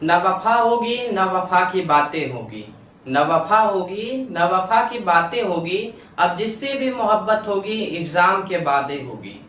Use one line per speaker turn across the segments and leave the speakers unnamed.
न वफा होगी न वफा की बातें होगी, न वफा होगी न वफा की बातें होगी, अब जिससे भी मोहब्बत होगी एग्जाम के बातें होगी।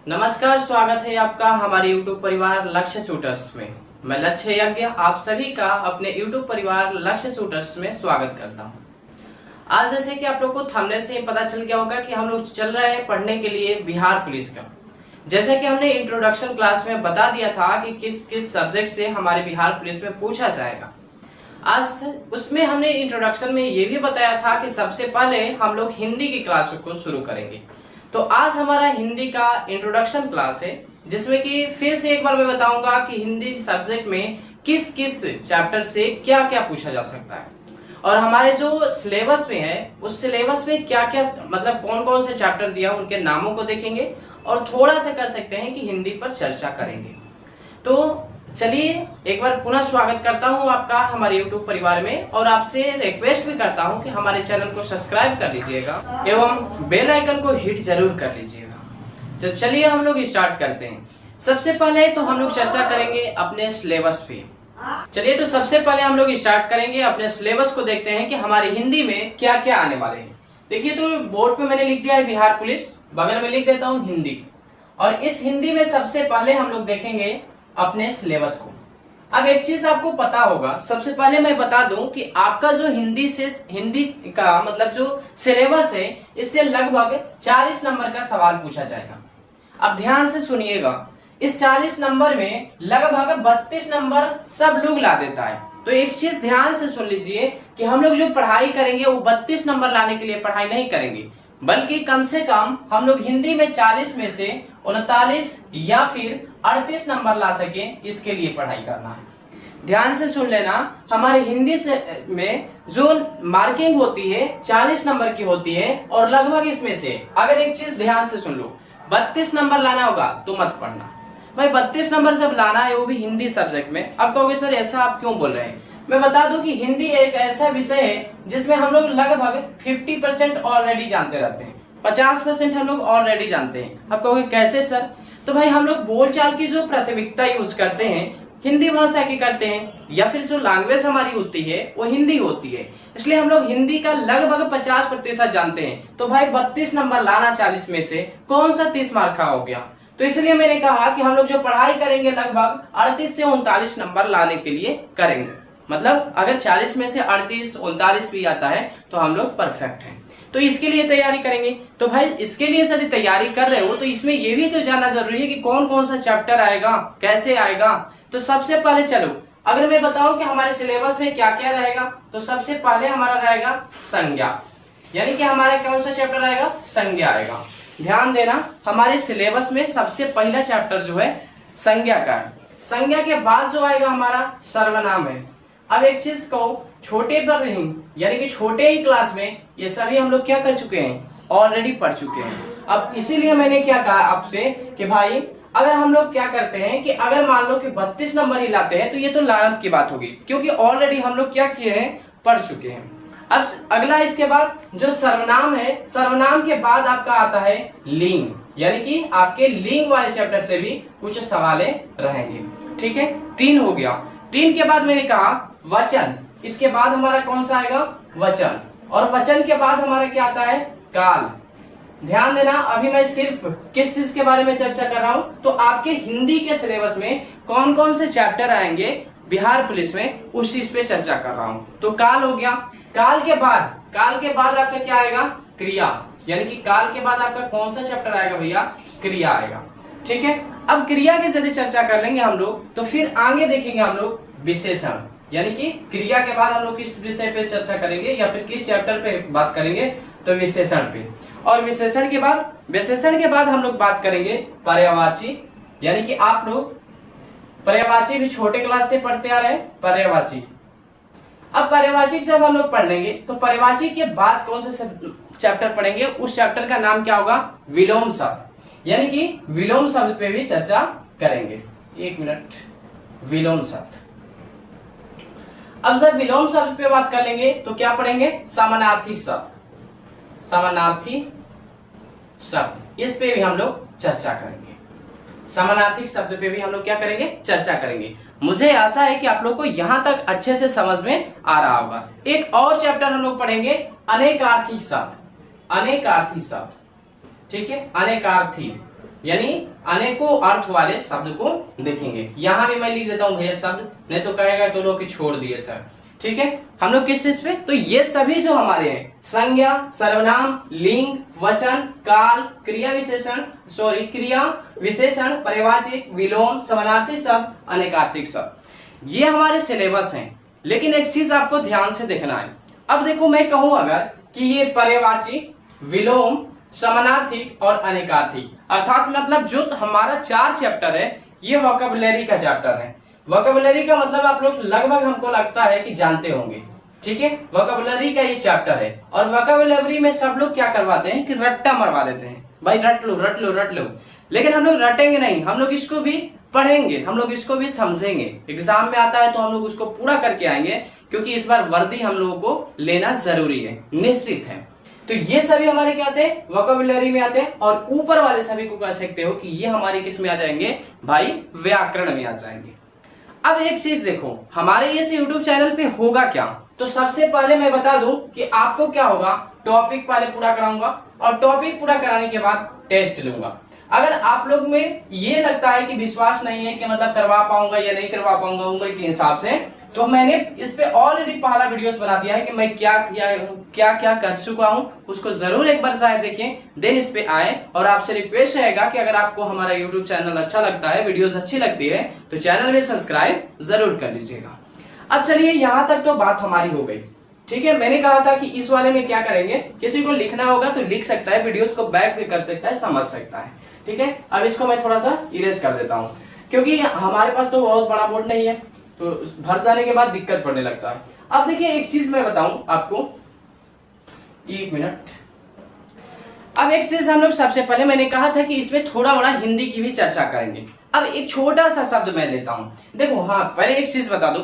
नमस्कार, स्वागत है आपका हमारे यूट्यूब परिवार लक्ष्य शूटर्स में। मैं लक्ष्य यज्ञ आप सभी का अपने यूट्यूब परिवार लक्ष्य शूटर्स में स्वागत करता हूं। आज जैसे कि आप लोग को थंबनेल से पता चल गया होगा कि हम लोग चल रहे हैं पढ़ने के लिए बिहार पुलिस का। जैसे कि हमने इंट्रोडक्शन क्लास में बता दिया था कि किस किस सब्जेक्ट से हमारे बिहार पुलिस में पूछा जाएगा। आज उसमें हमने इंट्रोडक्शन में ये भी बताया था कि सबसे पहले हम लोग हिंदी की क्लास को शुरू करेंगे। तो आज हमारा हिंदी का इंट्रोडक्शन क्लास है, जिसमें कि फिर से एक बार मैं बताऊंगा कि हिंदी सब्जेक्ट में किस किस चैप्टर से क्या क्या पूछा जा सकता है और हमारे जो सिलेबस में है उस सिलेबस में क्या क्या मतलब कौन कौन से चैप्टर दिया उनके नामों को देखेंगे और थोड़ा सा कर सकते हैं कि हिंदी पर चर्चा करेंगे। तो चलिए एक बार पुनः स्वागत करता हूं आपका हमारे YouTube परिवार में और आपसे रिक्वेस्ट भी करता हूं कि हमारे चैनल को सब्सक्राइब कर लीजिएगा एवं बेल आइकन को हिट जरूर कर लीजिएगा। तो चलिए हम लोग स्टार्ट करते हैं। सबसे पहले तो हम लोग चर्चा करेंगे अपने सिलेबस पे। चलिए तो सबसे पहले हम लोग स्टार्ट करेंगे अपने सिलेबस को, देखते हैं कि हमारी हिंदी में क्या क्या आने वाले हैं। देखिए तो बोर्ड पे मैंने लिख दिया है बिहार पुलिस, बगल में लिख देता हूँ हिंदी। और इस हिंदी में सबसे पहले हम लोग देखेंगे अपने सिलेबस को। अब एक चीज आपको पता होगा, सबसे पहले मैं बता दूं कि आपका जो हिंदी का मतलब जो सिलेबस है इससे लगभग 40 नंबर का सवाल पूछा जाएगा। अब ध्यान से सुनिएगा, इस 40 नंबर में लगभग 32 नंबर सब लोग ला देता है। तो एक चीज ध्यान से सुन लीजिए कि हम लोग जो पढ़ाई करेंगे वो 32 नंबर लाने के लिए पढ़ाई नहीं करेंगे, बल्कि कम से कम हम लोग हिंदी में 40 में से 39 या फिर 38 नंबर ला सके इसके लिए पढ़ाई करना है। ध्यान से सुन लेना, हमारे हिंदी से में जो मार्किंग होती है 40 नंबर की होती है और लगभग इसमें से अगर एक चीज ध्यान से सुन लो, 32 नंबर लाना होगा तो मत पढ़ना भाई। 32 नंबर जब लाना है वो भी हिंदी सब्जेक्ट में। अब कहोगे सर ऐसा आप क्यों बोल रहे हैं? मैं बता दूं कि हिंदी एक ऐसा विषय है जिसमें हम लोग लगभग 50% ऑलरेडी जानते रहते हैं, 50% हम लोग ऑलरेडी जानते हैं। अब कहोगे कैसे सर? तो भाई हम लोग बोलचाल की जो प्राथमिकता यूज करते हैं हिंदी भाषा की करते हैं, या फिर जो लैंग्वेज हमारी होती है वो हिंदी होती है, इसलिए हम लोग हिंदी का लगभग 50% जानते हैं। तो भाई 32 नंबर लाना 40 में से कौन सा 30 मार्क का हो गया? तो इसलिए मैंने कहा कि हम लोग जो पढ़ाई करेंगे लगभग 38 से 39 नंबर लाने के लिए करेंगे। मतलब अगर 40 में से 38 39 भी आता है तो हम लोग परफेक्ट हैं। तो इसके लिए तैयारी करेंगे। तो भाई इसके लिए यदि तैयारी कर रहे हो तो इसमें ये भी तो जानना जरूरी है कि कौन कौन सा चैप्टर आएगा, कैसे आएगा। तो सबसे पहले चलो अगर मैं बताऊं कि हमारे सिलेबस में क्या क्या रहेगा, तो सबसे पहले हमारा रहेगा संज्ञा, यानी कि हमारा कौन सा चैप्टर आएगा? संज्ञा आएगा। ध्यान देना, हमारे सिलेबस में सबसे पहला चैप्टर जो है संज्ञा का है। संज्ञा के बाद जो आएगा हमारा सर्वनाम है। अब एक चीज को छोटे पर नहीं, यानी कि छोटे ही क्लास में ये सभी हम लोग क्या कर चुके हैं? ऑलरेडी पढ़ चुके हैं। अब इसीलिए मैंने क्या कहा आपसे कि भाई अगर हम लोग क्या करते हैं कि अगर मान लो कि 32 नंबर ही लाते हैं तो ये तो लानत की बात होगी, क्योंकि ऑलरेडी हम लोग क्या किए हैं? पढ़ चुके हैं। अब अगला इसके बाद जो सर्वनाम है, सर्वनाम के बाद आपका आता है लिंग, यानी कि आपके लिंग वाले चैप्टर से भी कुछ सवालें रहेंगे। ठीक है, 3 हो गया। 3 के बाद मैंने कहा वचन, इसके बाद हमारा कौन सा आएगा? वचन। और वचन के बाद हमारा क्या आता है? काल। ध्यान देना, अभी मैं सिर्फ किस चीज के बारे में चर्चा कर रहा हूं, तो आपके हिंदी के सिलेबस में कौन कौन से चैप्टर आएंगे बिहार पुलिस में उस चीज पे चर्चा कर रहा हूं। तो काल हो गया। काल के बाद आपका क्या आएगा? क्रिया, यानी कि काल के बाद आपका कौन सा चैप्टर आएगा भैया? क्रिया आएगा। ठीक है, अब क्रिया की यदि चर्चा कर लेंगे हम लोग तो फिर आगे देखेंगे हम लोग विशेषण, यानी कि क्रिया के बाद हम लोग किस विषय पे चर्चा करेंगे या फिर किस चैप्टर पे बात करेंगे? तो विशेषण पे। और विशेषण के बाद हम लोग बात करेंगे पर्यायवाची, यानी कि आप लोग पर्यायवाची भी छोटे क्लास से पढ़ते आ रहे हैं। पर्यायवाची, अब पर्यायवाची जब हम लोग पढ़ लेंगे तो पर्यायवाची के बाद कौन सा चैप्टर पढ़ेंगे? उस चैप्टर का नाम क्या होगा? विलोम शब्द, यानी कि विलोम शब्द पे भी चर्चा करेंगे। एक मिनट, विलोम शब्द। अब जब विलोम शब्द पे बात कर लेंगे तो क्या पढ़ेंगे? समानार्थी शब्द, समानार्थी शब्द, इस पे भी हम लोग चर्चा करेंगे। समानार्थी शब्द पे भी हम लोग क्या करेंगे? चर्चा करेंगे। मुझे आशा है कि आप लोग को यहाँ तक अच्छे से समझ में आ रहा होगा। एक और चैप्टर हम लोग पढ़ेंगे, अनेकार्थी शब्द। अनेकार्थी शब्द, ठीक है, अनेकार्थी यानी अनेकों अर्थ वाले शब्द को देखेंगे। यहां भी मैं लिख देता हूं भैया शब्द, नहीं तो कहेगा तो लोग छोड़ दिए सर, ठीक है। हम लोग किस चीज पे, तो ये सभी जो हमारे हैं, संज्ञा, सर्वनाम, लिंग, वचन, काल, क्रिया विशेषण, पर्यायवाची, विलोम, समानार्थी शब्द, अनेकार्थिक शब्द, ये हमारे सिलेबस हैं। लेकिन एक चीज आपको ध्यान से देखना है। अब देखो मैं कहूं अगर कि ये पर्यायवाची, विलोम, समानार्थी और अनेकार्थी, अर्थात मतलब जो हमारा 4 चैप्टर है, ये वोकैबुलरी का चैप्टर है। वोकैबुलरी का मतलब आप लोग लगभग हमको लगता है कि जानते होंगे, ठीक है। वोकैबुलरी का ये चैप्टर है और वोकैबुलरी में सब लोग क्या करवाते हैं कि रट्टा मरवा देते हैं, भाई रट लो रट लो रट लो। लेकिन हम लोग रटेंगे नहीं, हम लोग इसको भी पढ़ेंगे, हम लोग इसको भी समझेंगे। एग्जाम में आता है तो हम लोग उसको पूरा करके आएंगे, क्योंकि इस बार वर्दी हम लोगों को लेना जरूरी है, निश्चित है। तो ये सभी हमारे क्या आते हैं, वोकैबुलरी में आते हैं। और ऊपर वाले सभी को कह सकते हो कि ये हमारे किस में आ जाएंगे भाई, व्याकरण में आ जाएंगे। अब एक चीज देखो, हमारे इस YouTube चैनल पे होगा क्या, तो सबसे पहले मैं बता दूं कि आपको क्या होगा, टॉपिक पहले पूरा कराऊंगा और टॉपिक पूरा कराने के बाद टेस्ट लूंगा। अगर आप लोग में ये लगता है कि विश्वास नहीं है कि मतलब करवा पाऊंगा या नहीं करवा पाऊंगा उम्र के हिसाब से, तो मैंने इस पे ऑलरेडी पहला वीडियोस बना दिया है कि मैं क्या क्या कर चुका हूं, उसको जरूर एक बार शायद देखें, देन इस पे आए। और आपसे रिक्वेस्ट रहेगा कि अगर आपको हमारा यूट्यूब चैनल अच्छा लगता है, वीडियोस अच्छी लगती है, तो चैनल में सब्सक्राइब जरूर कर लीजिएगा। अब चलिए यहाँ तक तो बात हमारी हो गई, ठीक है। मैंने कहा था कि इस वाले में क्या करेंगे, किसी को लिखना होगा तो लिख सकता है, वीडियोस को बैक भी कर सकता है, समझ सकता है, ठीक है। अब इसको मैं थोड़ा सा इरेज कर देता हूँ, क्योंकि हमारे पास तो बहुत बड़ा बोर्ड नहीं है, तो भर जाने के बाद दिक्कत पड़ने लगता है। अब देखिए एक चीज मैं बताऊं आपको, एक मिनट। अब एक चीज हम लोग सबसे पहले मैंने कहा था कि इसमें थोड़ा बड़ा हिंदी की भी चर्चा करेंगे। अब एक छोटा सा शब्द मैं लेता हूं, देखो। हाँ, पहले एक चीज बता दूं,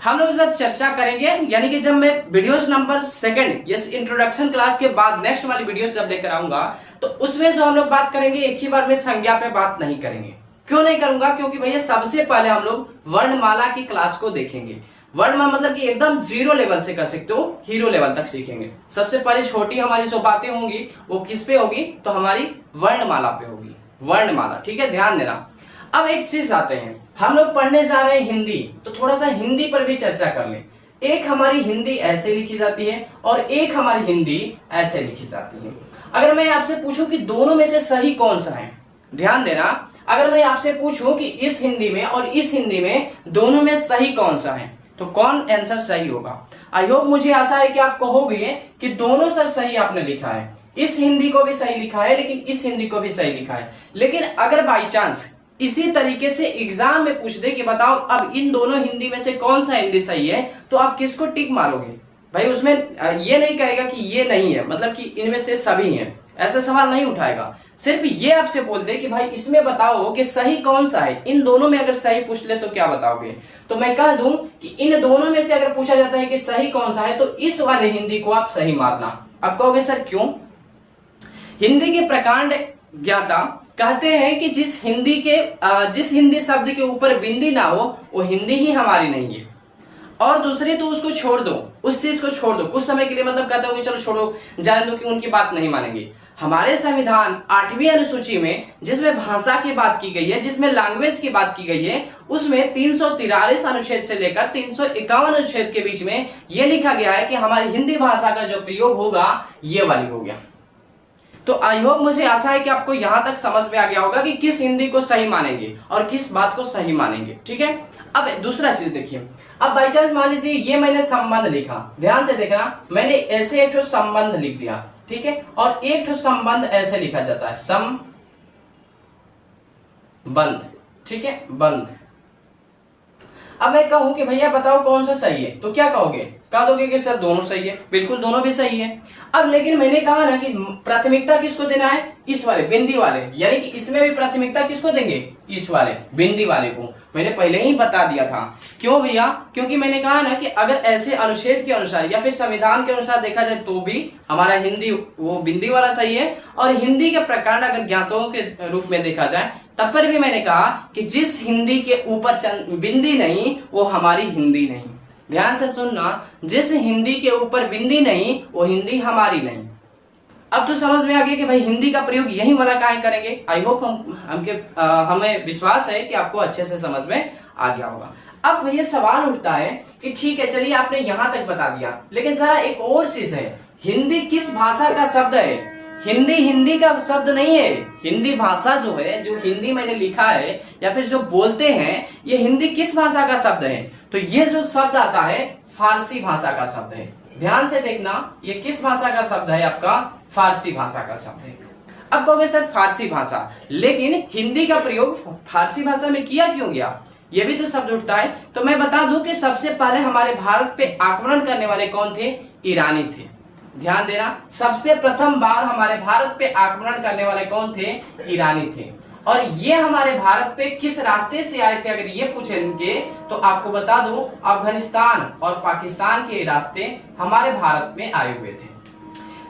हम लोग जब चर्चा करेंगे, यानी कि जब मैं videos number 2 yes introduction class के बाद नेक्स्ट वाली वीडियोस जब लेकर आऊंगा, तो उसमें जो हम लोग बात करेंगे, एक ही बार में संज्ञा पे बात नहीं करेंगे। क्यों नहीं करूंगा, क्योंकि भैया सबसे पहले हम लोग वर्णमाला की क्लास को देखेंगे। वर्णमाला मतलब कि एकदम 0 लेवल से कर सकते हो, हीरो लेवल तक सीखेंगे। सबसे पहले छोटी हमारी जो बातें होंगी वो किस पे होगी, तो हमारी वर्णमाला पे होगी, वर्णमाला, ठीक है, ध्यान देना। अब एक चीज आते हैं, हम लोग पढ़ने जा रहे हैं हिंदी, तो थोड़ा सा हिंदी पर भी चर्चा कर लें। एक हमारी हिंदी ऐसे लिखी जाती है और एक हमारी हिंदी ऐसे लिखी जाती है। अगर मैं आपसे पूछूं कि दोनों में से सही कौन सा है, ध्यान देना, अगर मैं आपसे पूछूं कि इस हिंदी में और इस हिंदी में दोनों में सही कौन सा है, तो कौन आंसर सही होगा। आई होप, मुझे आशा है कि आपको होगी कि दोनों सर सही आपने लिखा है। इस हिंदी को भी सही लिखा है, लेकिन इस हिंदी को भी सही लिखा है। लेकिन अगर बाई चांस इसी तरीके से एग्जाम में पूछ दे कि बताओ अब इन दोनों हिंदी में से कौन सा हिंदी सही है, तो आप किसको टिक मारोगे भाई। उसमें ये नहीं कहेगा कि ये नहीं है, मतलब कि इनमें से सभी हैं, ऐसा सवाल नहीं उठाएगा। सिर्फ ये आपसे बोल दे कि भाई इसमें बताओ कि सही कौन सा है। इन दोनों में अगर सही पूछ ले तो क्या बताओगे, तो मैं कह दूं कि इन दोनों में से अगर पूछा जाता है कि सही कौन सा है, तो इस वाले हिंदी को आप सही मारना। अब कहोगे सर क्यों, हिंदी के प्रकांड ज्ञाता कहते हैं कि जिस हिंदी शब्द के ऊपर बिंदी ना हो, वो हिंदी ही हमारी नहीं है। और दूसरी तो उसको छोड़ दो, उस चीज को छोड़ दो कुछ समय के लिए, मतलब कहते हो कि चलो छोड़ो, जाने दो कि उनकी बात नहीं मानेंगे। हमारे संविधान 8वीं अनुसूची में जिसमें भाषा की बात की गई है, जिसमें लैंग्वेज की बात की गई है, उसमें 343 अनुच्छेद से लेकर 351 अनुच्छेद के बीच में यह लिखा गया है कि हमारी हिंदी भाषा का जो प्रयोग होगा ये वाली हो गया। तो आई होप, मुझे आशा है कि आपको यहां तक समझ में आ गया होगा कि किस हिंदी को सही मानेंगे और किस बात को सही मानेंगे, ठीक है। अब दूसरा चीज देखिए, अब बाई चांस मान लीजिए ये मैंने संबंध लिखा, ध्यान से देखना, मैंने ऐसे एक संबंध लिख दिया, ठीक है, और एक संबंध ऐसे लिखा जाता है, संबंध, ठीक है, बंध। अब मैं कहूं कि भैया बताओ कौन सा सही है, तो क्या कहोगे, कह दोगे कि सर दोनों सही है, बिल्कुल दोनों भी सही है। अब लेकिन मैंने कहा ना कि प्राथमिकता किसको देना है, इस वाले बिंदी वाले, यानी कि इसमें भी प्राथमिकता किसको देंगे, इस वाले बिंदी वाले को। मैंने पहले ही बता दिया था। क्यों भैया, क्योंकि मैंने कहा ना कि अगर ऐसे अनुच्छेद के अनुसार या फिर संविधान के अनुसार देखा जाए तो भी हमारा हिंदी वो बिंदी वाला सही है, और हिंदी के प्रकार अगर ज्ञातों के रूप में देखा जाए तब पर भी मैंने कहा कि जिस हिंदी के ऊपर बिंदी नहीं वो हमारी हिंदी नहीं। ध्यान से सुनना, जिस हिंदी के ऊपर बिंदी नहीं वो हिंदी हमारी नहीं। अब तो समझ में आ गया कि भाई हिंदी का प्रयोग यही वाला काहे करेंगे। आई होप हमें विश्वास है कि आपको अच्छे से समझ में आ गया होगा। अब भैया सवाल उठता है कि ठीक है चलिए आपने यहां तक बता दिया, लेकिन जरा एक और चीज है, हिंदी किस भाषा का शब्द है? हिंदी हिंदी का शब्द नहीं है। हिंदी भाषा जो है, जो हिंदी मैंने लिखा है या फिर जो बोलते हैं, ये हिंदी किस भाषा का शब्द है? तो ये जो शब्द आता है फारसी भाषा का शब्द है। ध्यान से देखना, ये किस भाषा का शब्द है? आपका फारसी भाषा का शब्द है। अब कहोगे सर फारसी भाषा, लेकिन हिंदी का प्रयोग फारसी भाषा में किया क्यों गया? ये भी तो शब्द उठता है। तो मैं बता दूं कि सबसे पहले हमारे भारत पे आक्रमण करने वाले कौन थे? ईरानी थे। ध्यान देना, सबसे प्रथम बार हमारे भारत पे आक्रमण करने वाले कौन थे? ईरानी थे। और ये हमारे भारत पे किस रास्ते से आए थे? अगर ये पूछेंगे तो आपको बता दूं अफगानिस्तान और पाकिस्तान के रास्ते हमारे भारत में आए हुए थे।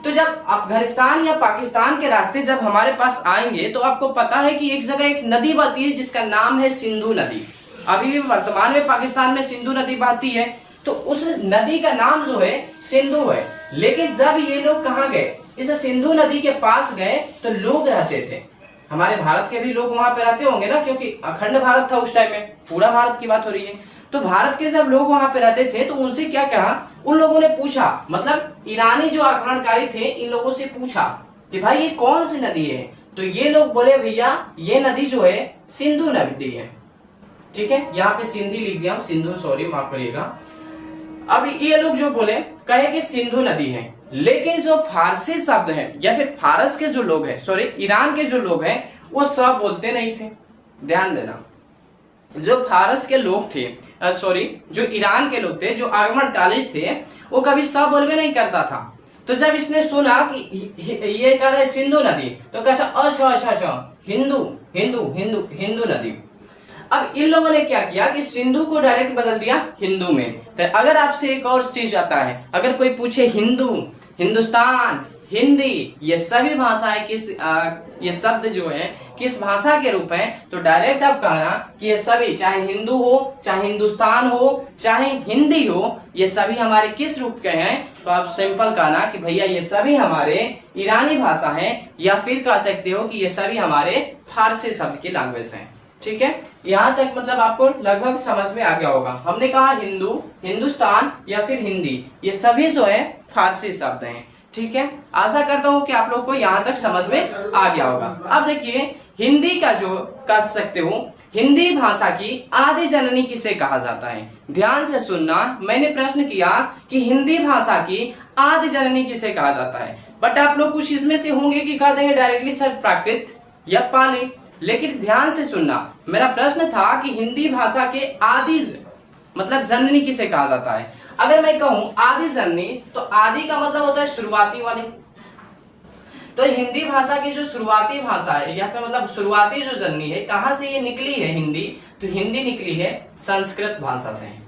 तो जब अफगानिस्तान या पाकिस्तान के रास्ते जब हमारे पास आएंगे तो आपको पता है कि एक जगह एक नदी बहती है जिसका नाम है सिंधु नदी। अभी भी वर्तमान में पाकिस्तान में सिंधु नदी बहती है, तो उस नदी का नाम जो है सिंधु है। लेकिन जब ये लोग कहाँ गए? इस सिंधु नदी के पास गए तो लोग रहते थे, हमारे भारत के भी लोग वहां पे रहते होंगे ना, क्योंकि अखंड भारत था उस टाइम में, पूरा भारत की बात हो रही है। तो भारत के जब लोग वहां पे रहते थे तो उनसे क्या कहा? उन लोगों ने पूछा, मतलब ईरानी जो आक्रमणकारी थे इन लोगों से पूछा कि भाई ये कौन सी नदी है? तो ये लोग बोले भैया ये नदी जो है सिंधु नदी है। ठीक है, यहाँ पे सिंधी लिख दिया, सिंधु, सॉरी माफ करिएगा। अब ये लोग जो बोले कहे कि सिंधु नदी है, लेकिन जो फारसी शब्द है या फिर फारस के जो लोग हैं, सॉरी ईरान के जो लोग हैं, वो सब बोलते नहीं थे। ध्यान देना, जो फारस के लोग थे, सॉरी जो ईरान के लोग थे, जो आक्रमणकारी थे, वो कभी सब बोलबे नहीं करता था। तो जब इसने सुना कि ये कह रहे सिंधु नदी, तो कैसा अच्छा हिंदू हिंदू हिंदू हिंदू नदी। अब इन लोगों ने क्या किया कि सिंधु को डायरेक्ट बदल दिया हिंदू में। तो अगर आपसे एक और चीज आता है, अगर कोई पूछे हिंदू, हिंदुस्तान, हिंदी, ये सभी भाषाएं किस ये शब्द जो है किस भाषा के रूप हैं, तो डायरेक्ट आप कहना कि ये सभी, चाहे हिंदू हो, चाहे हिंदुस्तान हो, चाहे हिंदी हो, ये सभी हमारे किस रूप के हैं? तो आप सिंपल कहना कि भैया ये सभी हमारे ईरानी भाषा है, या फिर कह सकते हो कि ये सभी हमारे फारसी शब्द की लैंग्वेज है। ठीक है, यहाँ तक मतलब आपको लगभग समझ में आ गया होगा। हमने कहा हिंदू, हिंदुस्तान या फिर हिंदी, ये सभी जो है फारसी शब्द हैं। ठीक है, आशा करता हूँ कि आप लोग को यहाँ तक समझ में आ गया होगा। अब देखिए हिंदी का जो कह सकते हो, हिंदी भाषा की आदि जननी किसे कहा जाता है? ध्यान से सुनना, मैंने प्रश्न किया कि हिंदी भाषा की आदि जननी किसे कहा जाता है, बट आप लोग कुछ इसमें से होंगे कि कह देंगे डायरेक्टली सर प्राकृत या पाली। लेकिन ध्यान से सुनना, मेरा प्रश्न था कि हिंदी भाषा के आदि मतलब जननी किसे कहा जाता है। अगर मैं कहूं आदि जननी, तो आदि का मतलब होता है शुरुआती वाली। तो हिंदी भाषा की जो शुरुआती भाषा है या फिर मतलब शुरुआती जो जननी है, कहां से ये निकली है हिंदी? तो हिंदी निकली है संस्कृत भाषा से।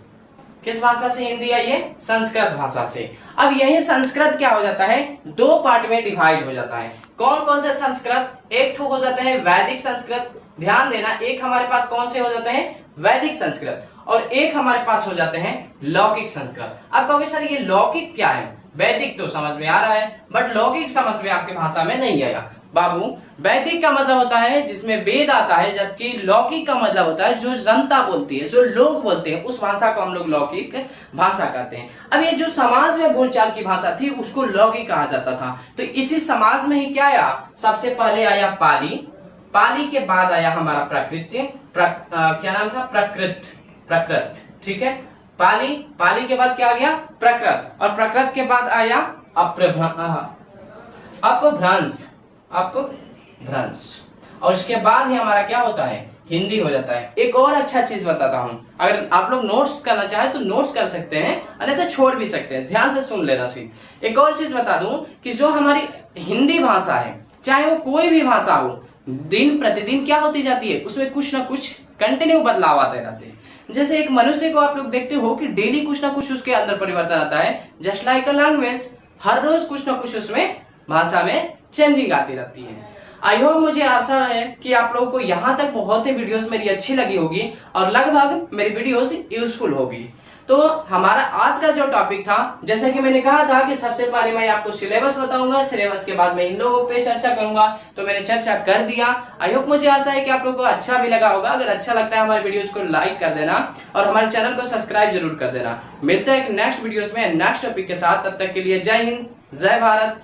किस भाषा से हिंदी आई है? संस्कृत भाषा से। अब यही संस्कृत क्या हो जाता है? दो पार्ट में डिवाइड हो जाता है। कौन कौन से संस्कृत? एक तो हो जाता है वैदिक संस्कृत। ध्यान देना, एक हमारे पास कौन से हो जाते हैं? वैदिक संस्कृत, और एक हमारे पास हो जाते हैं लौकिक संस्कृत। अब कहोगे सर ये लौकिक क्या है? वैदिक तो समझ में आ रहा है, बट लौकिक समझ में आपकी भाषा में नहीं आया। बाबू, वैदिक का मतलब होता है जिसमें वेद आता है, जबकि लौकिक का मतलब होता है जो जनता बोलती है, जो लोग बोलते हैं, उस भाषा को हम लोग लौकिक भाषा कहते हैं। अब ये जो समाज में बोलचाल की भाषा थी उसको लौकिक कहा जाता था। तो इसी समाज में ही क्या आया? सबसे पहले आया पाली, पाली के बाद आया हमारा प्राकृत, क्या नाम था? प्रकृत। ठीक है, पाली, पाली के बाद क्या आ गया? प्रकृत, और प्रकृत के बाद आया अपभ्रंश, और उसके बाद ही हमारा क्या होता है? हिंदी हो जाता है। एक और अच्छा चीज बताता हूं, अगर आप लोग नोट्स करना चाहे तो नोट्स कर सकते हैं, अन्यथा छोड़ भी सकते हैं। ध्यान से सुन लेना। सीख एक और चीज बता दूं कि जो हमारी हिंदी भाषा है, चाहे वो कोई भी भाषा हो, दिन प्रतिदिन क्या होती जाती है? उसमें कुछ ना कुछ कंटिन्यू बदलाव आते रहते हैं। जैसे एक मनुष्य को आप लोग देखते हो कि डेली कुछ ना कुछ उसके अंदर परिवर्तन आता है। जस्ट लाइक अ लैंग्वेज, हर रोज कुछ ना कुछ उसमें भाषा में चेंजिंग आती रहती है। आई होप, मुझे आशा है कि आप लोगों को यहाँ तक बहुत ही वीडियोस मेरी अच्छी लगी होगी और लगभग मेरी वीडियोस यूजफुल होगी। तो हमारा आज का जो टॉपिक था, जैसे कि मैंने कहा था कि सबसे पहले मैं आपको सिलेबस बताऊंगा, सिलेबस के बाद मैं इन लोगों पे चर्चा करूंगा, तो मैंने चर्चा कर दिया। आई होप, मुझे आशा है कि आप लोगों को अच्छा भी लगा होगा। अगर अच्छा लगता है हमारे वीडियोस को लाइक कर देना और हमारे चैनल को सब्सक्राइब जरूर कर देना। मिलते हैं एक नेक्स्ट वीडियोस में नेक्स्ट टॉपिक के साथ। तब तक के लिए जय हिंद, जय भारत,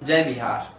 जय बिहार।